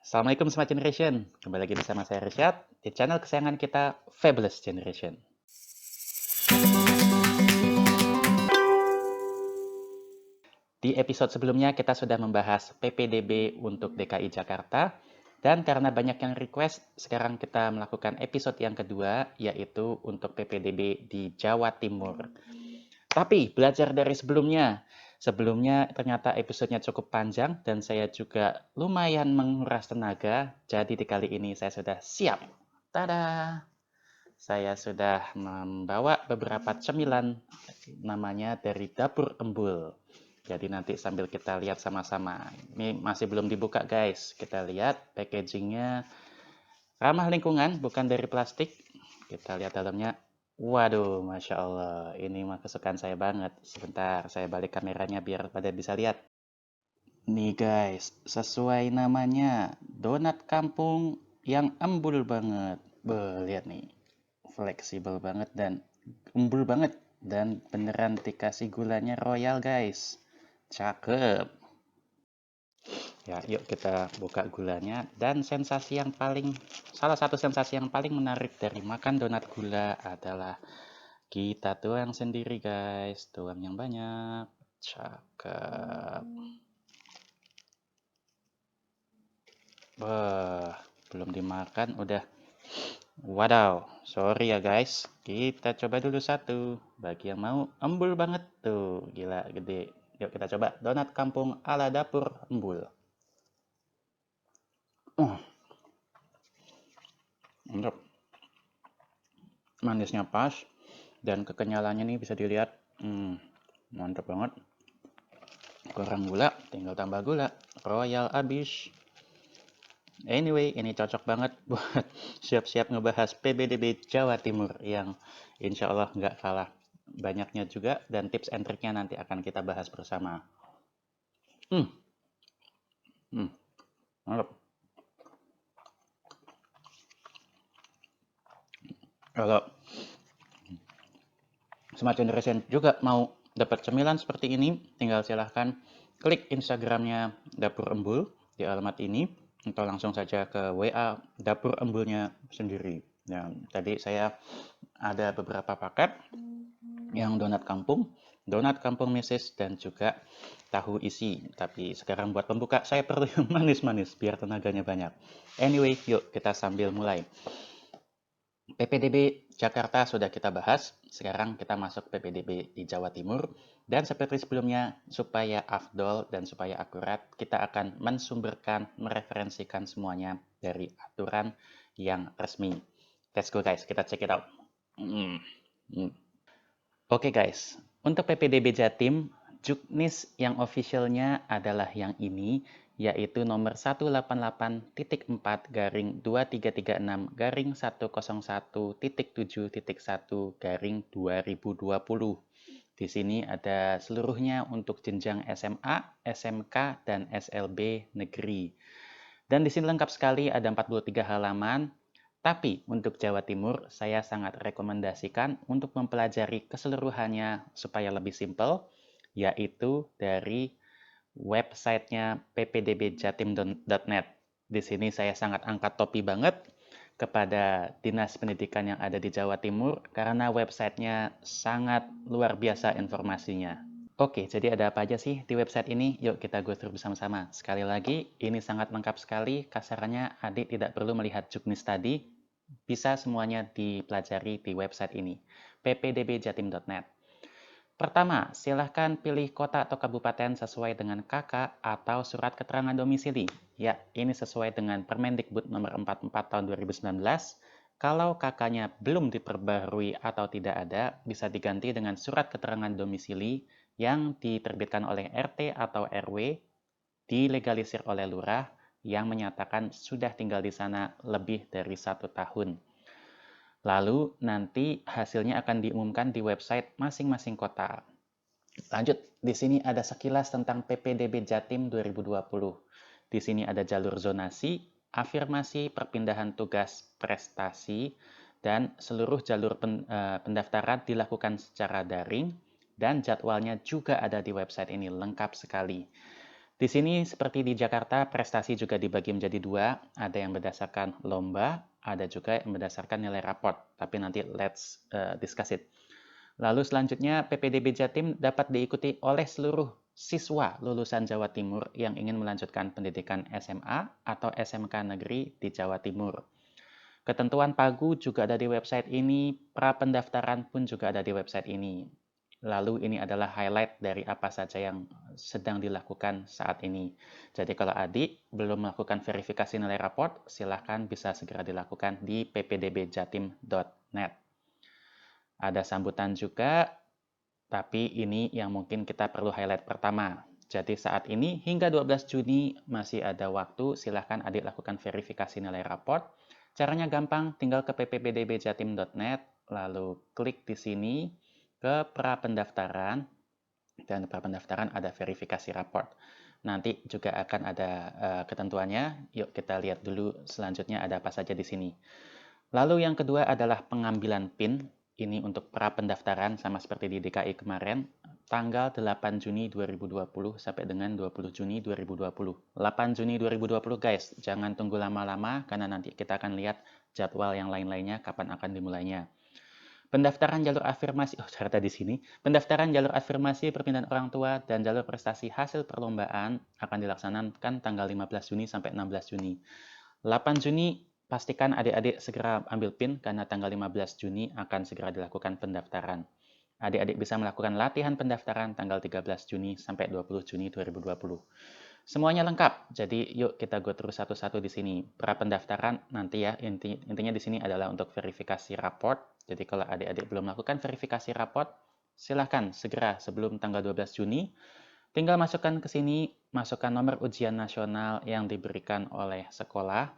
Assalamualaikum Smart Generation. Kembali lagi bersama saya Rishad di channel kesayangan kita Fabulous Generation. Di episode sebelumnya kita sudah membahas PPDB untuk DKI Jakarta dan karena banyak yang request, sekarang kita melakukan episode yang kedua yaitu untuk PPDB di Jawa Timur. Tapi belajar dari sebelumnya. Sebelumnya ternyata episodenya cukup panjang dan saya juga lumayan menguras tenaga. Jadi di kali ini saya sudah siap. Tada! Saya sudah membawa beberapa cemilan namanya dari Dapur Embul. Jadi nanti sambil kita lihat sama-sama. Ini masih belum dibuka guys. Kita lihat packagingnya ramah lingkungan, bukan dari plastik. Kita lihat dalamnya. Waduh, Masya Allah. Ini mah kesukaan saya banget. Sebentar, saya balik kameranya biar pada bisa lihat. Nih guys, sesuai namanya. Donat kampung yang embul banget. Lihat nih. Fleksibel banget dan embul banget. Dan beneran dikasih gulanya royal guys. Cakep. Ya, yuk kita buka gulanya. Dan salah satu sensasi yang paling menarik dari makan donat gula adalah kita tuang sendiri guys. Tuang yang banyak. Cakep. Wah, belum dimakan udah. Wadaw, sorry ya guys. Kita coba dulu satu. Bagi yang mau, embul banget tuh. Gila, gede. Yuk kita coba donat kampung ala dapur embul. Mantap. Manisnya pas dan kekenyalannya nih bisa dilihat. Mantap banget. Kurang gula, tinggal tambah gula. Royal abis. Anyway, ini cocok banget buat siap-siap ngebahas PBDB Jawa Timur yang insya Allah nggak kalah banyaknya juga dan tips and triknya nanti akan kita bahas bersama. Mantap. Kalau Smart Generation juga mau dapat cemilan seperti ini, tinggal silahkan klik Instagramnya Dapur Embul di alamat ini, atau langsung saja ke WA Dapur Embulnya sendiri. Nah, tadi saya ada beberapa paket yang donat kampung Mrs. dan juga tahu isi. Tapi sekarang buat pembuka saya perlu yang manis-manis biar tenaganya banyak. Anyway, yuk kita sambil mulai. PPDB Jakarta sudah kita bahas, sekarang kita masuk PPDB di Jawa Timur. Dan seperti sebelumnya, supaya afdol dan supaya akurat, kita akan mensumberkan, mereferensikan semuanya dari aturan yang resmi. Let's go guys, kita check it out. Oke guys, untuk PPDB Jatim, Juknis yang officialnya adalah yang ini, yaitu nomor 188.4-2336-101.7.1-2020. Di sini ada seluruhnya untuk jenjang SMA, SMK, dan SLB negeri. Dan di sini lengkap sekali, ada 43 halaman. Tapi untuk Jawa Timur, saya sangat rekomendasikan untuk mempelajari keseluruhannya supaya lebih simpel, yaitu dari websitenya ppdbjatim.net. Di sini saya sangat angkat topi banget kepada Dinas Pendidikan yang ada di Jawa Timur karena websitenya sangat luar biasa informasinya. Oke, jadi ada apa aja sih di website ini? Yuk kita go through bersama-sama. Sekali lagi, ini sangat lengkap sekali. Kasarannya, adik tidak perlu melihat juknis tadi. Bisa semuanya dipelajari di website ini, ppdbjatim.net. Pertama, silahkan pilih kota atau kabupaten sesuai dengan KK atau surat keterangan domisili. Ya, ini sesuai dengan Permendikbud nomor 44 tahun 2019. Kalau KK-nya belum diperbarui atau tidak ada, bisa diganti dengan surat keterangan domisili yang diterbitkan oleh RT atau RW, dilegalisir oleh lurah yang menyatakan sudah tinggal di sana lebih dari 1 tahun. Lalu nanti hasilnya akan diumumkan di website masing-masing kota. Lanjut, di sini ada sekilas tentang PPDB Jatim 2020. Di sini ada jalur zonasi, afirmasi, perpindahan tugas, prestasi, dan seluruh jalur pendaftaran dilakukan secara daring, dan jadwalnya juga ada di website ini, lengkap sekali. Di sini seperti di Jakarta, prestasi juga dibagi menjadi dua, ada yang berdasarkan lomba, ada juga yang berdasarkan nilai raport, tapi nanti let's discuss it. Lalu selanjutnya, PPDB Jatim dapat diikuti oleh seluruh siswa lulusan Jawa Timur yang ingin melanjutkan pendidikan SMA atau SMK negeri di Jawa Timur. Ketentuan pagu juga ada di website ini, pra-pendaftaran pun juga ada di website ini. Lalu ini adalah highlight dari apa saja yang sedang dilakukan saat ini. Jadi kalau adik belum melakukan verifikasi nilai raport, silahkan bisa segera dilakukan di ppdbjatim.net. Ada sambutan juga, tapi ini yang mungkin kita perlu highlight pertama. Jadi saat ini hingga 12 Juni masih ada waktu, silahkan adik lakukan verifikasi nilai raport. Caranya gampang, tinggal ke ppdbjatim.net, lalu klik di sini ke pra-pendaftaran, dan pra-pendaftaran ada verifikasi raport. Nanti juga akan ada ketentuannya, yuk kita lihat dulu selanjutnya ada apa saja di sini. Lalu yang kedua adalah pengambilan PIN, ini untuk pra-pendaftaran sama seperti di DKI kemarin, tanggal 8 Juni 2020 sampai dengan 20 Juni 2020. 8 Juni 2020 guys, jangan tunggu lama-lama karena nanti kita akan lihat jadwal yang lain-lainnya kapan akan dimulainya. Pendaftaran jalur afirmasi, ternyata di sini. Pendaftaran jalur afirmasi perpindahan orang tua dan jalur prestasi hasil perlombaan akan dilaksanakan tanggal 15 Juni sampai 16 Juni. 8 Juni pastikan adik-adik segera ambil PIN karena tanggal 15 Juni akan segera dilakukan pendaftaran. Adik-adik bisa melakukan latihan pendaftaran tanggal 13 Juni sampai 20 Juni 2020. Semuanya lengkap, jadi yuk kita go terus satu-satu di sini. Pra pendaftaran nanti ya, intinya di sini adalah untuk verifikasi raport. Jadi kalau adik-adik belum melakukan verifikasi raport, silahkan segera sebelum tanggal 12 Juni. Tinggal masukkan ke sini, masukkan nomor ujian nasional yang diberikan oleh sekolah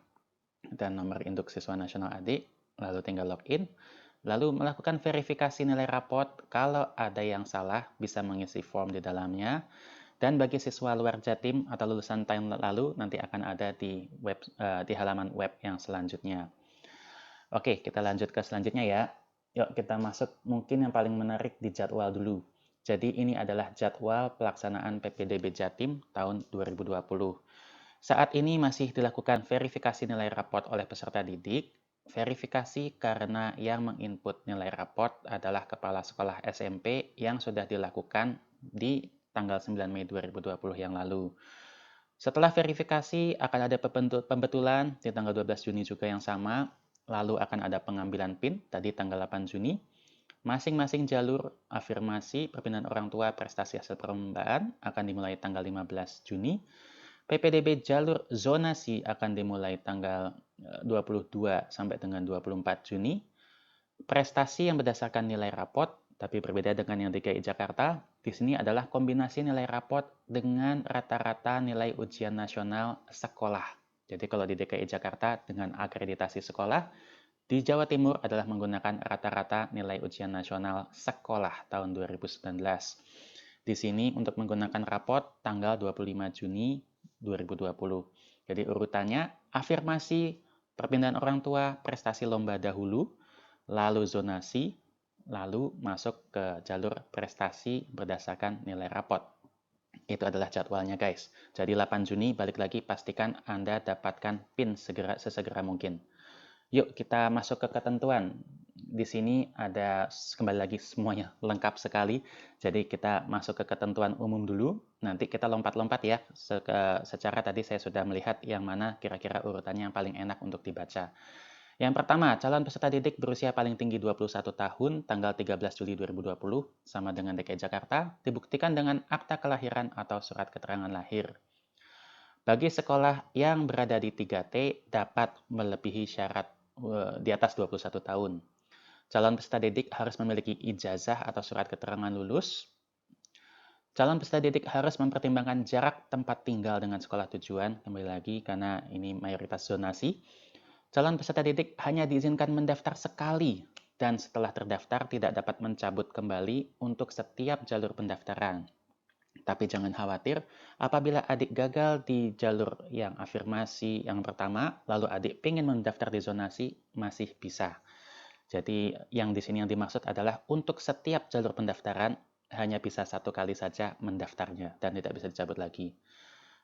dan nomor induk siswa nasional adik, lalu tinggal login, lalu melakukan verifikasi nilai raport. Kalau ada yang salah, bisa mengisi form di dalamnya. Dan bagi siswa luar Jatim atau lulusan tahun lalu, nanti akan ada di halaman web yang selanjutnya. Oke, kita lanjut ke selanjutnya ya. Yuk kita masuk mungkin yang paling menarik di jadwal dulu. Jadi ini adalah jadwal pelaksanaan PPDB Jatim tahun 2020. Saat ini masih dilakukan verifikasi nilai raport oleh peserta didik. Verifikasi karena yang menginput nilai raport adalah kepala sekolah SMP yang sudah dilakukan di tanggal 9 Mei 2020 yang lalu. Setelah verifikasi akan ada pembetulan di tanggal 12 Juni juga yang sama, lalu akan ada pengambilan PIN tadi tanggal 8 Juni. Masing-masing jalur afirmasi perpindahan orang tua prestasi hasil perlombaan akan dimulai tanggal 15 Juni. PPDB jalur zonasi akan dimulai tanggal 22 sampai dengan 24 Juni. Prestasi yang berdasarkan nilai raport, tapi berbeda dengan yang DKI Jakarta, di sini adalah kombinasi nilai raport dengan rata-rata nilai ujian nasional sekolah. Jadi kalau di DKI Jakarta dengan akreditasi sekolah, di Jawa Timur adalah menggunakan rata-rata nilai ujian nasional sekolah tahun 2019. Di sini untuk menggunakan raport tanggal 25 Juni 2020. Jadi urutannya afirmasi, perpindahan orang tua, prestasi lomba dahulu, lalu zonasi, lalu masuk ke jalur prestasi berdasarkan nilai raport. Itu adalah jadwalnya guys. Jadi 8 Juni balik lagi pastikan Anda dapatkan PIN sesegera mungkin. Yuk kita masuk ke ketentuan. Di sini ada kembali lagi semuanya lengkap sekali. Jadi kita masuk ke ketentuan umum dulu. Nanti kita lompat-lompat ya. Secara tadi saya sudah melihat yang mana kira-kira urutannya yang paling enak untuk dibaca. Yang pertama, calon peserta didik berusia paling tinggi 21 tahun, tanggal 13 Juli 2020, sama dengan DKI Jakarta, dibuktikan dengan akta kelahiran atau surat keterangan lahir. Bagi sekolah yang berada di 3T, dapat melebihi syarat di atas 21 tahun. Calon peserta didik harus memiliki ijazah atau surat keterangan lulus. Calon peserta didik harus mempertimbangkan jarak tempat tinggal dengan sekolah tujuan, kembali lagi karena ini mayoritas zonasi. Calon peserta didik hanya diizinkan mendaftar sekali dan setelah terdaftar tidak dapat mencabut kembali untuk setiap jalur pendaftaran. Tapi jangan khawatir, apabila adik gagal di jalur yang afirmasi yang pertama, lalu adik ingin mendaftar di zonasi, masih bisa. Jadi yang di sini yang dimaksud adalah untuk setiap jalur pendaftaran hanya bisa satu kali saja mendaftarnya dan tidak bisa dicabut lagi.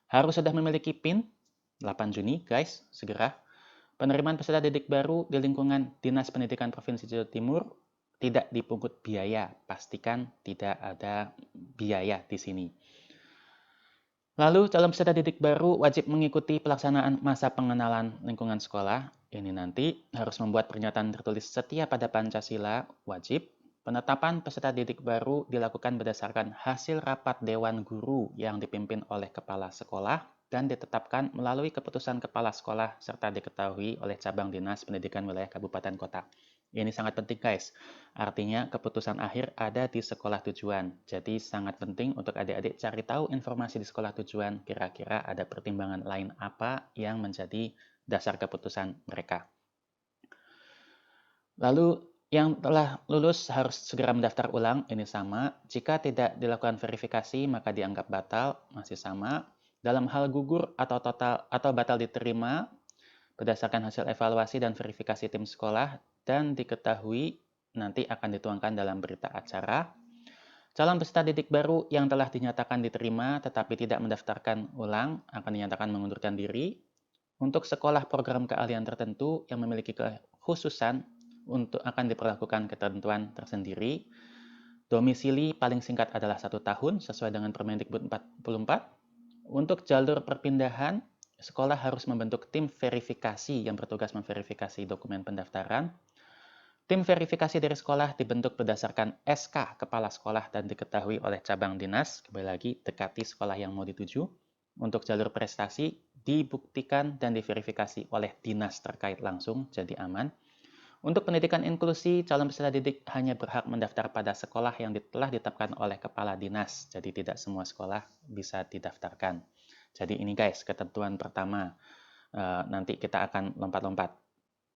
Harus sudah memiliki PIN 8 Juni, guys, segera. Penerimaan peserta didik baru di lingkungan Dinas Pendidikan Provinsi Jawa Timur tidak dipungut biaya. Pastikan tidak ada biaya di sini. Lalu, calon peserta didik baru wajib mengikuti pelaksanaan masa pengenalan lingkungan sekolah. Ini nanti harus membuat pernyataan tertulis setia pada Pancasila, wajib. Penetapan peserta didik baru dilakukan berdasarkan hasil rapat Dewan Guru yang dipimpin oleh Kepala Sekolah dan ditetapkan melalui keputusan Kepala Sekolah serta diketahui oleh Cabang Dinas Pendidikan Wilayah Kabupaten Kota. Ini sangat penting, guys. Artinya keputusan akhir ada di sekolah tujuan. Jadi sangat penting untuk adik-adik cari tahu informasi di sekolah tujuan. Kira-kira ada pertimbangan lain apa yang menjadi dasar keputusan mereka. Lalu yang telah lulus harus segera mendaftar ulang. Ini sama. Jika tidak dilakukan verifikasi maka dianggap batal. Masih sama. Dalam hal gugur atau batal diterima berdasarkan hasil evaluasi dan verifikasi tim sekolah dan diketahui nanti akan dituangkan dalam berita acara. Calon peserta didik baru yang telah dinyatakan diterima tetapi tidak mendaftarkan ulang akan dinyatakan mengundurkan diri. Untuk sekolah program keahlian tertentu yang memiliki kekhususan akan diperlakukan ketentuan tersendiri. Domisili paling singkat adalah 1 tahun sesuai dengan Permendikbud 44. Untuk jalur perpindahan, sekolah harus membentuk tim verifikasi yang bertugas memverifikasi dokumen pendaftaran. Tim verifikasi dari sekolah dibentuk berdasarkan SK Kepala Sekolah dan diketahui oleh cabang dinas. Kembali lagi, dekati sekolah yang mau dituju. Untuk jalur prestasi, dibuktikan dan diverifikasi oleh dinas terkait langsung, jadi aman. Untuk pendidikan inklusi, calon peserta didik hanya berhak mendaftar pada sekolah yang telah ditetapkan oleh kepala dinas. Jadi tidak semua sekolah bisa didaftarkan. Jadi ini guys, ketentuan pertama. Nanti kita akan lompat-lompat.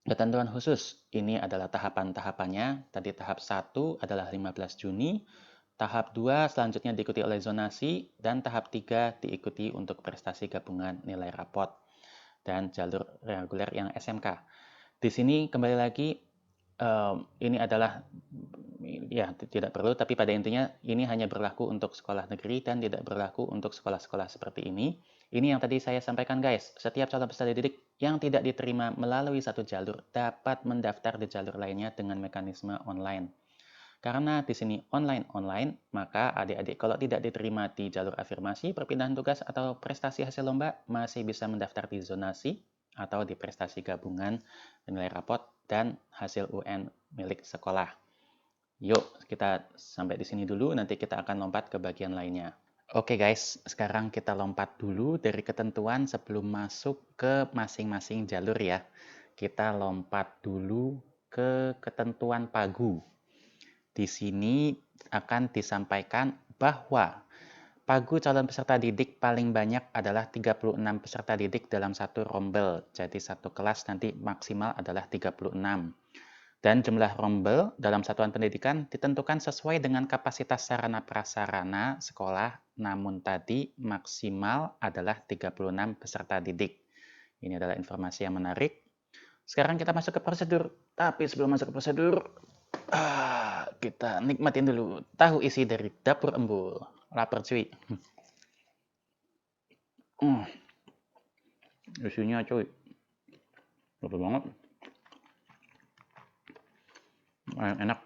Ketentuan khusus, ini adalah tahapan-tahapannya. Tadi tahap 1 adalah 15 Juni, tahap 2 selanjutnya diikuti oleh zonasi, dan tahap 3 diikuti untuk prestasi gabungan nilai rapot, dan jalur reguler yang SMK. Di sini kembali lagi, ini adalah, ya tidak perlu, tapi pada intinya ini hanya berlaku untuk sekolah negeri dan tidak berlaku untuk sekolah-sekolah seperti ini. Ini yang tadi saya sampaikan guys, setiap calon peserta didik yang tidak diterima melalui satu jalur dapat mendaftar di jalur lainnya dengan mekanisme online. Karena di sini online, maka adik-adik kalau tidak diterima di jalur afirmasi, perpindahan tugas atau prestasi hasil lomba masih bisa mendaftar di zonasi atau di prestasi gabungan nilai rapot dan hasil UN milik sekolah. Yuk, kita sampai di sini dulu, nanti kita akan lompat ke bagian lainnya. Oke guys, sekarang kita lompat dulu dari ketentuan sebelum masuk ke masing-masing jalur ya. Kita lompat dulu ke ketentuan pagu. Di sini akan disampaikan bahwa pagu calon peserta didik paling banyak adalah 36 peserta didik dalam satu rombel. Jadi satu kelas nanti maksimal adalah 36. Dan jumlah rombel dalam satuan pendidikan ditentukan sesuai dengan kapasitas sarana prasarana sekolah, namun tadi maksimal adalah 36 peserta didik. Ini adalah informasi yang menarik. Sekarang kita masuk ke prosedur. Tapi sebelum masuk ke prosedur, kita nikmatin dulu tahu isi dari dapur embul. Lapar cuy. Isinya cuy. Lapar banget. Enak,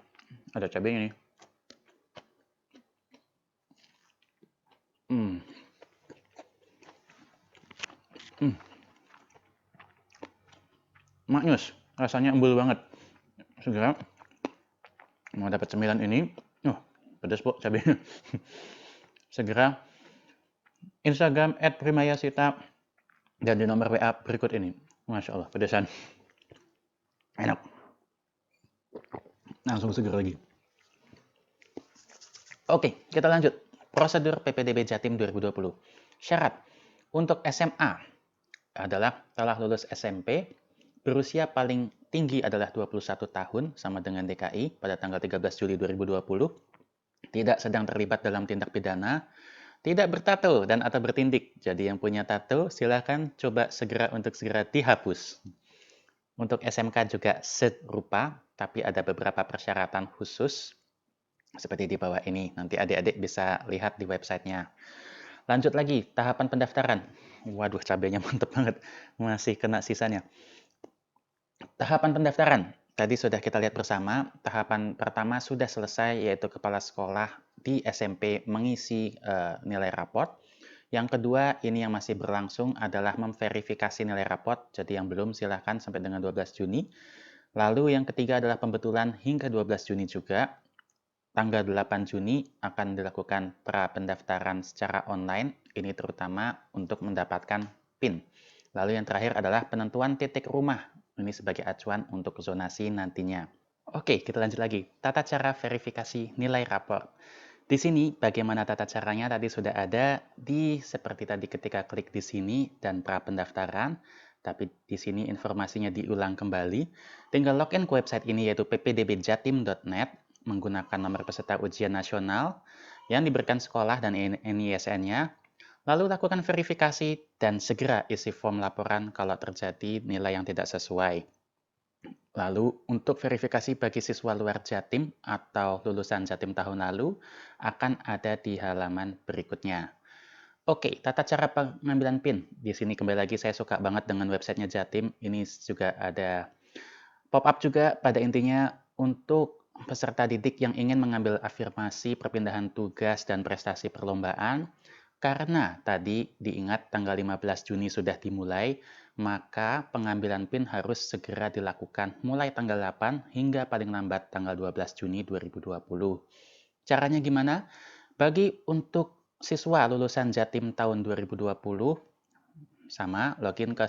ada cabenya nih. Maknyus, rasanya embul banget. Segera mau dapat cemilan ini, pedas bu cabenya. Segera Instagram @primayasita dan di nomor WA berikut ini. Masya Allah, pedasan. Enak. Langsung seger lagi. Oke, kita lanjut. Prosedur PPDB Jatim 2020. Syarat untuk SMA adalah telah lulus SMP, berusia paling tinggi adalah 21 tahun sama dengan DKI pada tanggal 13 Juli 2020, tidak sedang terlibat dalam tindak pidana, tidak bertato dan atau bertindik. Jadi yang punya tato silakan coba segera dihapus. Untuk SMK juga serupa, tapi ada beberapa persyaratan khusus seperti di bawah ini. Nanti adik-adik bisa lihat di websitenya. Lanjut lagi, tahapan pendaftaran. Waduh, cabenya mantep banget. Masih kena sisanya. Tahapan pendaftaran. Tadi sudah kita lihat bersama, tahapan pertama sudah selesai, yaitu kepala sekolah di SMP mengisi nilai raport. Yang kedua, ini yang masih berlangsung adalah memverifikasi nilai raport. Jadi yang belum silahkan sampai dengan 12 Juni. Lalu yang ketiga adalah pembetulan hingga 12 Juni juga. Tanggal 8 Juni akan dilakukan pra-pendaftaran secara online, ini terutama untuk mendapatkan PIN. Lalu yang terakhir adalah penentuan titik rumah, ini sebagai acuan untuk zonasi nantinya. Oke, kita lanjut lagi. Tata cara verifikasi nilai rapor. Di sini bagaimana tata caranya tadi sudah ada seperti tadi ketika klik di sini dan pra-pendaftaran, tapi di sini informasinya diulang kembali. Tinggal login ke website ini yaitu ppdbjatim.net menggunakan nomor peserta ujian nasional yang diberikan sekolah dan NISN-nya. Lalu lakukan verifikasi dan segera isi form laporan kalau terjadi nilai yang tidak sesuai. Lalu, untuk verifikasi bagi siswa luar Jatim atau lulusan Jatim tahun lalu akan ada di halaman berikutnya. Oke, tata cara pengambilan PIN. Di sini kembali lagi saya suka banget dengan websitenya Jatim. Ini juga ada pop-up juga pada intinya untuk peserta didik yang ingin mengambil afirmasi perpindahan tugas dan prestasi perlombaan. Karena tadi diingat tanggal 15 Juni sudah dimulai, maka pengambilan PIN harus segera dilakukan mulai tanggal 8 hingga paling lambat tanggal 12 Juni 2020. Caranya gimana? Bagi untuk siswa lulusan Jatim tahun 2020, sama login ke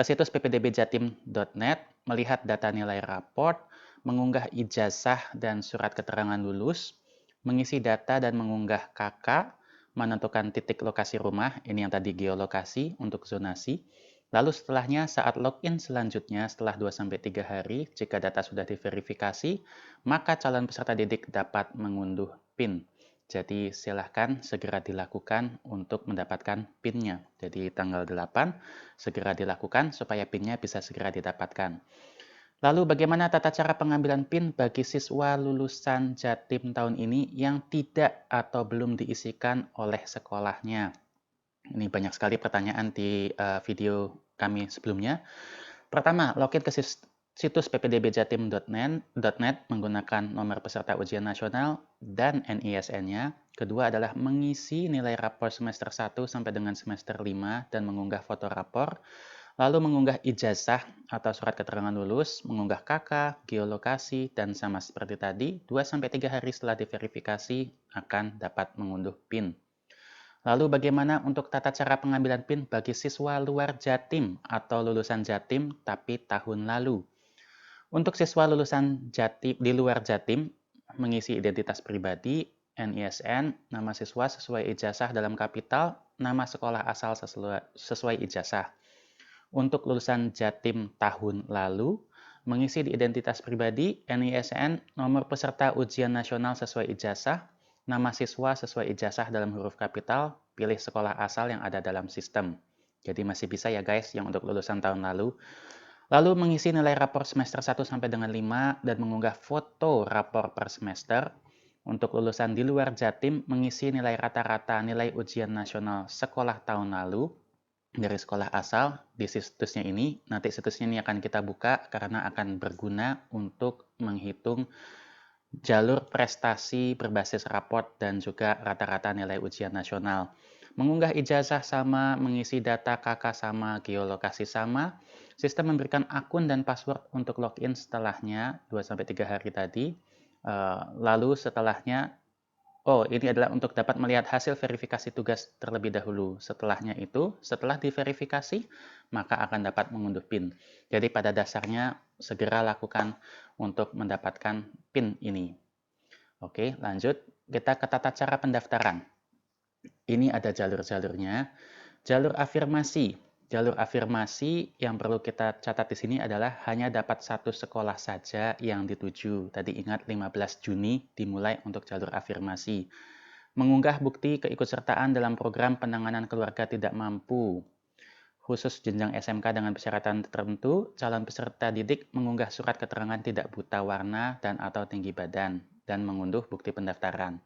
situs ppdbjatim.net, melihat data nilai raport, mengunggah ijazah dan surat keterangan lulus, mengisi data dan mengunggah KK, menentukan titik lokasi rumah, ini yang tadi geolokasi untuk zonasi. Lalu setelahnya saat login selanjutnya setelah 2-3 hari, jika data sudah diverifikasi, maka calon peserta didik dapat mengunduh PIN. Jadi silahkan segera dilakukan untuk mendapatkan PIN-nya. Jadi tanggal 8 segera dilakukan supaya PIN-nya bisa segera didapatkan. Lalu bagaimana tata cara pengambilan PIN bagi siswa lulusan Jatim tahun ini yang tidak atau belum diisikan oleh sekolahnya? Ini banyak sekali pertanyaan di video kami sebelumnya. Pertama, login ke situs ppdbjatim.net menggunakan nomor peserta ujian nasional dan NISN-nya. Kedua adalah mengisi nilai rapor semester 1 sampai dengan semester 5 dan mengunggah foto rapor. Lalu mengunggah ijazah atau surat keterangan lulus, mengunggah KK, geolokasi, dan sama seperti tadi, 2-3 hari setelah diverifikasi akan dapat mengunduh PIN. Lalu bagaimana untuk tata cara pengambilan PIN bagi siswa luar Jatim atau lulusan Jatim tapi tahun lalu? Untuk siswa lulusan Jatim di luar Jatim, mengisi identitas pribadi, NISN, nama siswa sesuai ijazah dalam kapital, nama sekolah asal sesuai ijazah. Untuk lulusan Jatim tahun lalu, mengisi di identitas pribadi, NISN, nomor peserta ujian nasional sesuai ijazah, nama siswa sesuai ijazah dalam huruf kapital, pilih sekolah asal yang ada dalam sistem. Jadi masih bisa ya guys yang untuk lulusan tahun lalu. Lalu mengisi nilai rapor semester 1 sampai dengan 5 dan mengunggah foto rapor per semester. Untuk lulusan di luar Jatim, mengisi nilai rata-rata nilai ujian nasional sekolah tahun lalu dari sekolah asal di situsnya ini. Nanti situsnya ini akan kita buka karena akan berguna untuk menghitung jalur prestasi berbasis raport dan juga rata-rata nilai ujian nasional. Mengunggah ijazah sama, mengisi data KK sama, geolokasi sama. Sistem memberikan akun dan password untuk login setelahnya 2-3 hari tadi. Lalu setelahnya ini adalah untuk dapat melihat hasil verifikasi tugas terlebih dahulu. Setelahnya itu, setelah diverifikasi, maka akan dapat mengunduh PIN. Jadi pada dasarnya segera lakukan untuk mendapatkan PIN ini. Oke, lanjut. Kita ke tata cara pendaftaran. Ini ada jalur-jalurnya. Jalur afirmasi. Jalur afirmasi yang perlu kita catat di sini adalah hanya dapat satu sekolah saja yang dituju. Tadi ingat 15 Juni dimulai untuk jalur afirmasi. Mengunggah bukti keikutsertaan dalam program penanganan keluarga tidak mampu. Khusus jenjang SMK dengan persyaratan tertentu, calon peserta didik mengunggah surat keterangan tidak buta warna dan atau tinggi badan dan mengunduh bukti pendaftaran.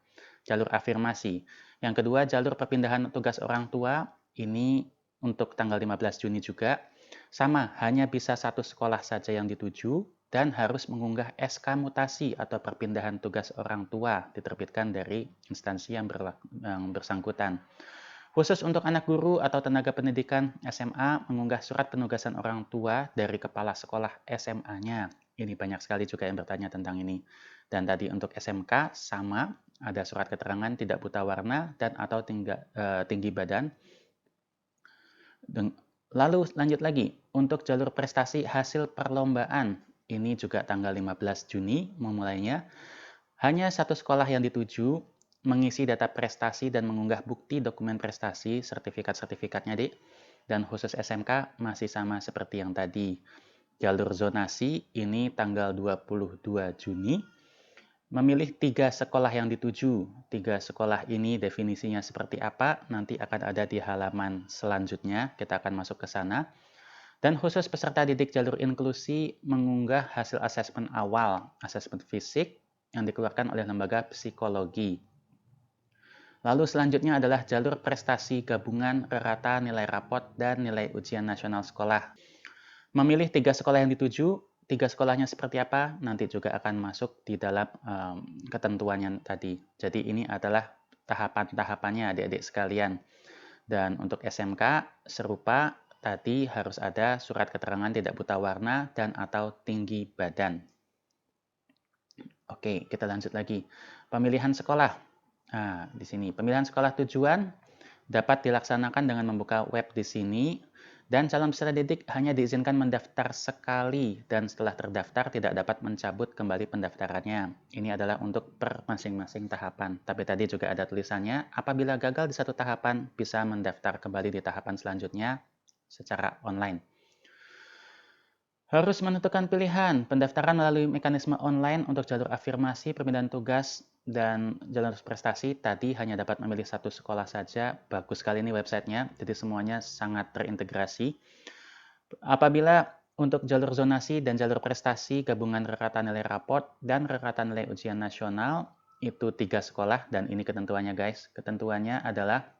jalur afirmasi. Yang kedua, jalur perpindahan tugas orang tua, ini untuk tanggal 15 Juni juga. Sama, hanya bisa satu sekolah saja yang dituju, dan harus mengunggah SK mutasi atau perpindahan tugas orang tua diterbitkan dari instansi yang bersangkutan. Khusus untuk anak guru atau tenaga pendidikan SMA, mengunggah surat penugasan orang tua dari kepala sekolah SMA-nya. Ini banyak sekali juga yang bertanya tentang ini. Dan tadi untuk SMK, sama, ada surat keterangan tidak buta warna dan atau tinggi badan. Lalu lanjut lagi, untuk jalur prestasi hasil perlombaan, ini juga tanggal 15 Juni memulainya. Hanya satu sekolah yang dituju, mengisi data prestasi dan mengunggah bukti dokumen prestasi, sertifikat-sertifikatnya, Dik. Dan khusus SMK masih sama seperti yang tadi. Jalur zonasi ini tanggal 22 Juni. Memilih 3 sekolah yang dituju. 3 sekolah ini definisinya seperti apa, nanti akan ada di halaman selanjutnya, kita akan masuk ke sana. Dan khusus peserta didik jalur inklusi mengunggah hasil asesmen awal, asesmen fisik, yang dikeluarkan oleh lembaga psikologi. Lalu selanjutnya adalah jalur prestasi gabungan rata nilai rapot dan nilai ujian nasional sekolah. Memilih 3 sekolah yang dituju, 3 sekolahnya seperti apa, nanti juga akan masuk di dalam ketentuannya tadi. Jadi ini adalah tahapan-tahapannya adik-adik sekalian. Dan untuk SMK serupa, tadi harus ada surat keterangan tidak buta warna dan atau tinggi badan. Oke, kita lanjut lagi. Pemilihan sekolah. Nah, di sini pemilihan sekolah tujuan dapat dilaksanakan dengan membuka web di sini, dan calon peserta didik hanya diizinkan mendaftar sekali dan setelah terdaftar tidak dapat mencabut kembali pendaftarannya. Ini adalah untuk per masing-masing tahapan. Tapi tadi juga ada tulisannya, apabila gagal di satu tahapan bisa mendaftar kembali di tahapan selanjutnya secara online. Harus menentukan pilihan. Pendaftaran melalui mekanisme online untuk jalur afirmasi, perpindahan tugas, dan jalur prestasi. Tadi hanya dapat memilih satu sekolah saja. Bagus sekali ini websitenya. Jadi semuanya sangat terintegrasi. Apabila untuk jalur zonasi dan jalur prestasi, gabungan rata nilai raport dan rata nilai ujian nasional, itu 3 sekolah. Dan ini ketentuannya guys. Ketentuannya adalah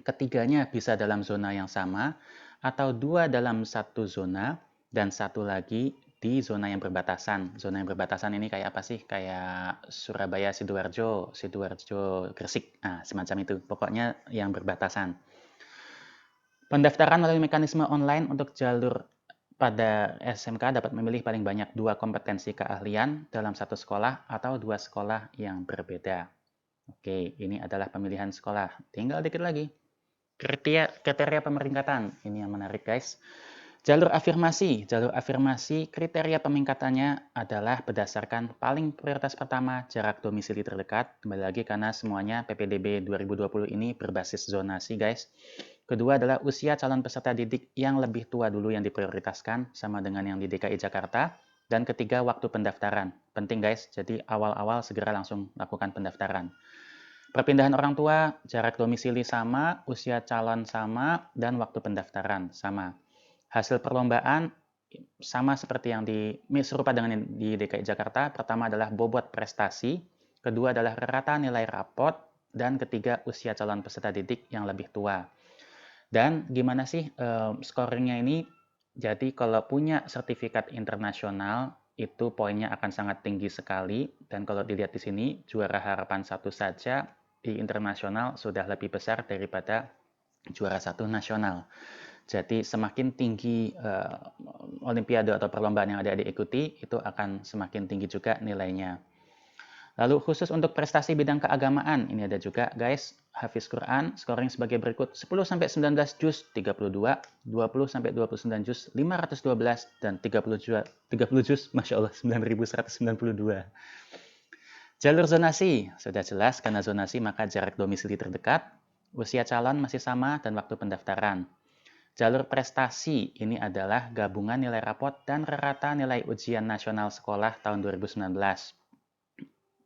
ketiganya bisa dalam zona yang sama, atau 2 dalam satu zona, dan 1 lagi di zona yang berbatasan. Zona yang berbatasan ini kayak apa sih? Kayak Surabaya, Sidoarjo, Sidoarjo, Gresik. Nah, semacam itu. Pokoknya yang berbatasan. Pendaftaran melalui mekanisme online untuk jalur pada SMK dapat memilih paling banyak 2 kompetensi keahlian dalam satu sekolah atau 2 sekolah yang berbeda. Oke, ini adalah pemilihan sekolah. Tinggal dikit lagi. Kriteria pemeringkatan. Ini yang menarik guys. Jalur afirmasi kriteria pemingkatannya adalah berdasarkan paling prioritas pertama jarak domisili terdekat. Kembali lagi karena semuanya PPDB 2020 ini berbasis zonasi guys. Kedua adalah usia calon peserta didik yang lebih tua dulu yang diprioritaskan sama dengan yang di DKI Jakarta. Dan ketiga waktu pendaftaran. Penting guys, jadi awal-awal segera langsung lakukan pendaftaran. Perpindahan orang tua, jarak domisili sama, usia calon sama, dan waktu pendaftaran sama. Hasil perlombaan sama seperti yang serupa dengan yang di DKI Jakarta. Pertama adalah bobot prestasi, kedua adalah rata nilai rapot, dan ketiga usia calon peserta didik yang lebih tua. Dan gimana sih scoringnya ini? Jadi kalau punya sertifikat internasional itu poinnya akan sangat tinggi sekali, dan kalau dilihat di sini juara harapan 1 saja di internasional sudah lebih besar daripada juara 1 nasional. Jadi semakin tinggi olimpiade atau perlombaan yang adik-adik ikuti, itu akan semakin tinggi juga nilainya. Lalu khusus untuk prestasi bidang keagamaan, ini ada juga guys, Hafiz Quran, scoring sebagai berikut, 10-19 juz 32, 20-29 juz 512, dan 30 juz, Masya Allah, 9192. Jalur zonasi, sudah jelas karena zonasi maka jarak domisili terdekat, usia calon masih sama, dan waktu pendaftaran. Jalur prestasi ini adalah gabungan nilai rapot dan rata nilai ujian nasional sekolah tahun 2019.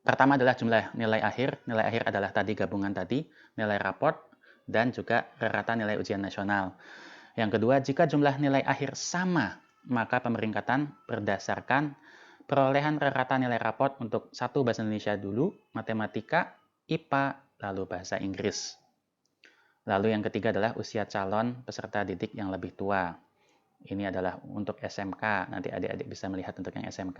Pertama adalah jumlah nilai akhir. Nilai akhir adalah tadi gabungan tadi, nilai rapot, dan juga rata nilai ujian nasional. Yang kedua, jika jumlah nilai akhir sama, maka pemeringkatan berdasarkan perolehan rata nilai rapot untuk 1 bahasa Indonesia dulu, matematika, IPA, lalu bahasa Inggris. Lalu yang ketiga adalah usia calon peserta didik yang lebih tua. Ini adalah untuk SMK, nanti adik-adik bisa melihat untuk yang SMK.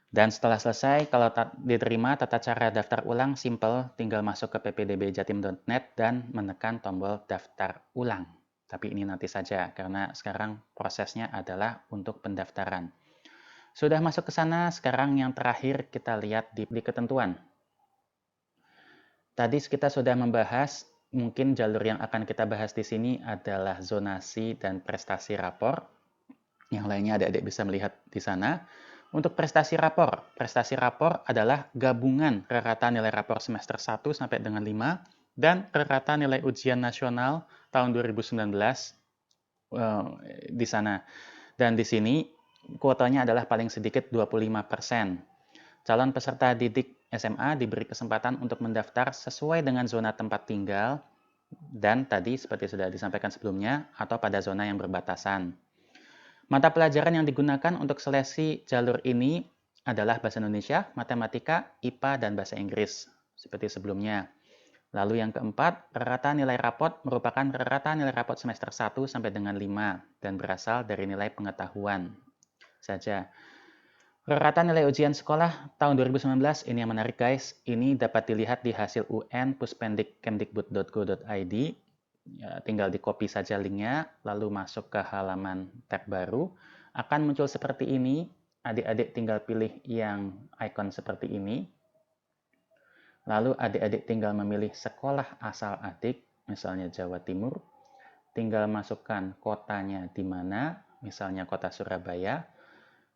Dan setelah selesai, kalau diterima tata cara daftar ulang simple, tinggal masuk ke ppdbjatim.net dan menekan tombol daftar ulang. Tapi ini nanti saja, karena sekarang prosesnya adalah untuk pendaftaran. Sudah masuk ke sana, sekarang yang terakhir kita lihat di ketentuan. Tadi kita sudah membahas, mungkin jalur yang akan kita bahas di sini adalah zonasi dan prestasi rapor. Yang lainnya adik-adik bisa melihat di sana. Untuk prestasi rapor adalah gabungan rata nilai rapor semester 1 sampai dengan 5 dan rata nilai ujian nasional tahun 2019 di sana. Dan di sini kuotanya adalah paling sedikit 25%. Calon peserta didik SMA diberi kesempatan untuk mendaftar sesuai dengan zona tempat tinggal dan tadi seperti sudah disampaikan sebelumnya atau pada zona yang berbatasan. Mata pelajaran yang digunakan untuk seleksi jalur ini adalah bahasa Indonesia, matematika, IPA, dan bahasa Inggris seperti sebelumnya. Lalu yang keempat, rata nilai rapot merupakan rata nilai rapot semester 1 sampai dengan 5 dan berasal dari nilai pengetahuan saja. Rata nilai ujian sekolah tahun 2019 ini yang menarik guys. Ini dapat dilihat di hasil UN puspendikmdikbud.go.id. Ya, tinggal di copy saja linknya, lalu masuk ke halaman tab baru. Akan muncul seperti ini. Adik-adik tinggal pilih yang icon seperti ini. Lalu adik-adik tinggal memilih sekolah asal adik, misalnya Jawa Timur. Tinggal masukkan kotanya di mana, misalnya kota Surabaya.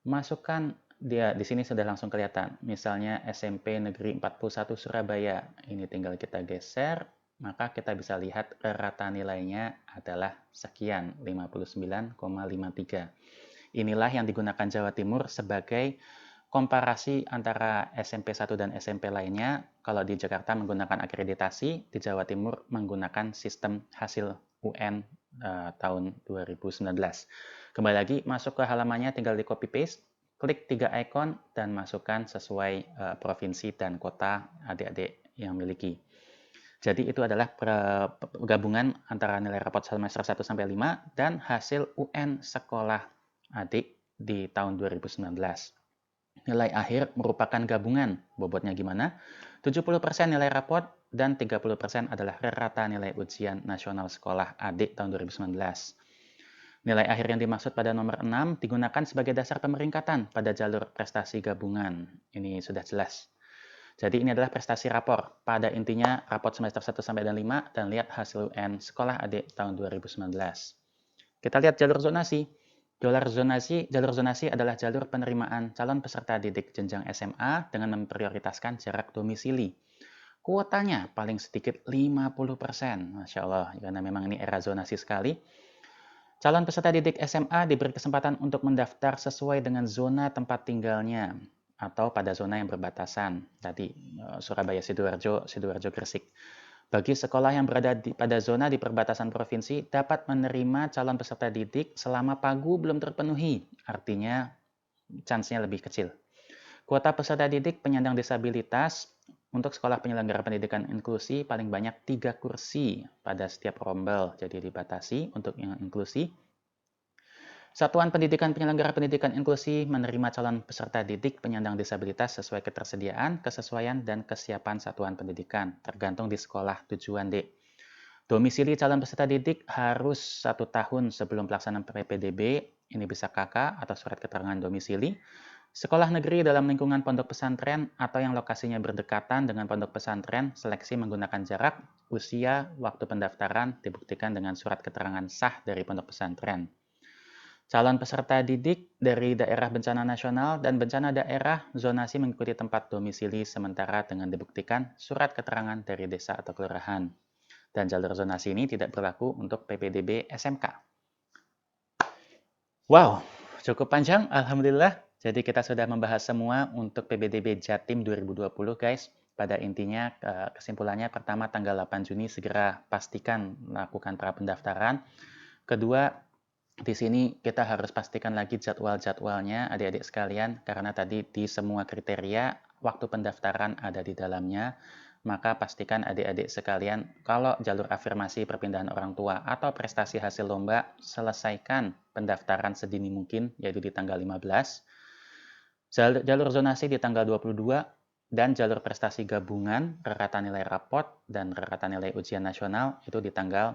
Masukkan dia di sini sudah langsung kelihatan. Misalnya SMP Negeri 41 Surabaya. Ini tinggal kita geser, maka kita bisa lihat rata nilainya adalah sekian, 59,53. Inilah yang digunakan Jawa Timur sebagai komparasi antara SMP 1 dan SMP lainnya. Kalau di Jakarta menggunakan akreditasi, di Jawa Timur menggunakan sistem hasil UN tahun 2019. Kembali lagi, masuk ke halamannya, tinggal di copy paste, klik 3 icon, dan masukkan sesuai provinsi dan kota adik-adik yang miliki. Jadi itu adalah gabungan antara nilai rapot semester 1 sampai 5 dan hasil UN sekolah adik di tahun 2019. Nilai akhir merupakan gabungan, bobotnya gimana? 70% nilai rapot dan 30% adalah rata nilai ujian nasional sekolah adik tahun 2019. Nilai akhir yang dimaksud pada nomor 6 digunakan sebagai dasar pemeringkatan pada jalur prestasi gabungan. Ini sudah jelas. Jadi ini adalah prestasi rapor. Pada intinya rapot semester 1 sampai dan 5 dan lihat hasil UN sekolah adik tahun 2019. Kita lihat jalur zonasi. Jalur zonasi adalah jalur penerimaan calon peserta didik jenjang SMA dengan memprioritaskan jarak domisili. Kuotanya paling sedikit 50%. Masya Allah, karena memang ini era zonasi sekali. Calon peserta didik SMA diberi kesempatan untuk mendaftar sesuai dengan zona tempat tinggalnya atau pada zona yang berbatasan. Tadi Surabaya, Sidoarjo, Gresik. Bagi sekolah yang berada pada zona di perbatasan provinsi dapat menerima calon peserta didik selama pagu belum terpenuhi. Artinya chance-nya lebih kecil. Kuota peserta didik penyandang disabilitas untuk sekolah penyelenggara pendidikan inklusi paling banyak 3 kursi pada setiap rombel. Jadi dibatasi untuk yang inklusi. Satuan Pendidikan Penyelenggara Pendidikan Inklusi menerima calon peserta didik penyandang disabilitas sesuai ketersediaan, kesesuaian, dan kesiapan satuan pendidikan, tergantung di sekolah tujuan D. Domisili calon peserta didik harus 1 tahun sebelum pelaksanaan PPDB, ini bisa KK atau surat keterangan domisili. Sekolah negeri dalam lingkungan pondok pesantren atau yang lokasinya berdekatan dengan pondok pesantren, seleksi menggunakan jarak, usia, waktu pendaftaran dibuktikan dengan surat keterangan sah dari pondok pesantren. Calon peserta didik dari daerah bencana nasional dan bencana daerah zonasi mengikuti tempat domisili sementara dengan dibuktikan surat keterangan dari desa atau kelurahan. Dan jalur zonasi ini tidak berlaku untuk PPDB SMK. Wow, cukup panjang, alhamdulillah. Jadi kita sudah membahas semua untuk PPDB Jatim 2020 guys. Pada intinya kesimpulannya pertama tanggal 8 Juni segera pastikan melakukan pra pendaftaran. Kedua, di sini kita harus pastikan lagi jadwal-jadwalnya adik-adik sekalian karena tadi di semua kriteria waktu pendaftaran ada di dalamnya. maka pastikan adik-adik sekalian kalau jalur afirmasi perpindahan orang tua atau prestasi hasil lomba, selesaikan pendaftaran sedini mungkin, yaitu di tanggal 15, jalur zonasi di tanggal 22, dan jalur prestasi gabungan, rekatan nilai raport, dan rekatan nilai ujian nasional itu di tanggal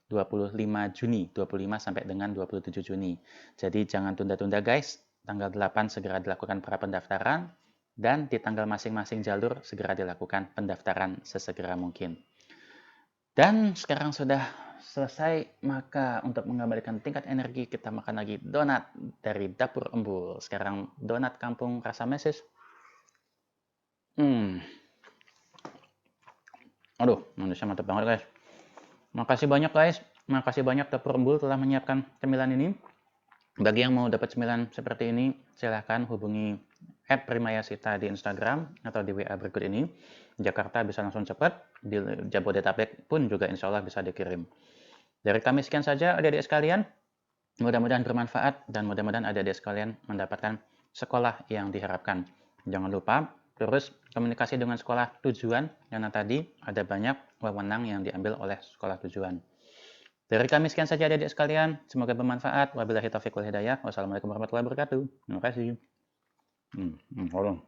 25 Juni, 25 sampai dengan 27 Juni. Jadi jangan tunda-tunda guys, tanggal 8 segera dilakukan pendaftaran, dan di tanggal masing-masing jalur segera dilakukan pendaftaran sesegera mungkin. Dan sekarang sudah selesai, maka untuk mengembalikan tingkat energi kita makan lagi donat dari Dapur Embul. Sekarang donat kampung rasa mesis. Aduh, manisnya mantap banget guys. Makasih banyak guys, makasih banyak Dapur Embul telah menyiapkan cemilan ini. Bagi yang mau dapat cemilan seperti ini, silahkan hubungi @primayasita di Instagram atau di WA berikut ini. Jakarta bisa langsung cepat, di Jabodetabek pun juga insya Allah bisa dikirim. Dari kami sekian saja adik-adik sekalian. Mudah-mudahan bermanfaat dan mudah-mudahan adik-adik sekalian mendapatkan sekolah yang diharapkan. Jangan lupa terus komunikasi dengan sekolah tujuan, karena tadi ada banyak wewenang yang diambil oleh sekolah tujuan. Dari kami sekian saja adik-adik sekalian, semoga bermanfaat. Wabillahi taufiq wal hidayah. Wassalamualaikum warahmatullahi wabarakatuh. Terima kasih. Tolong.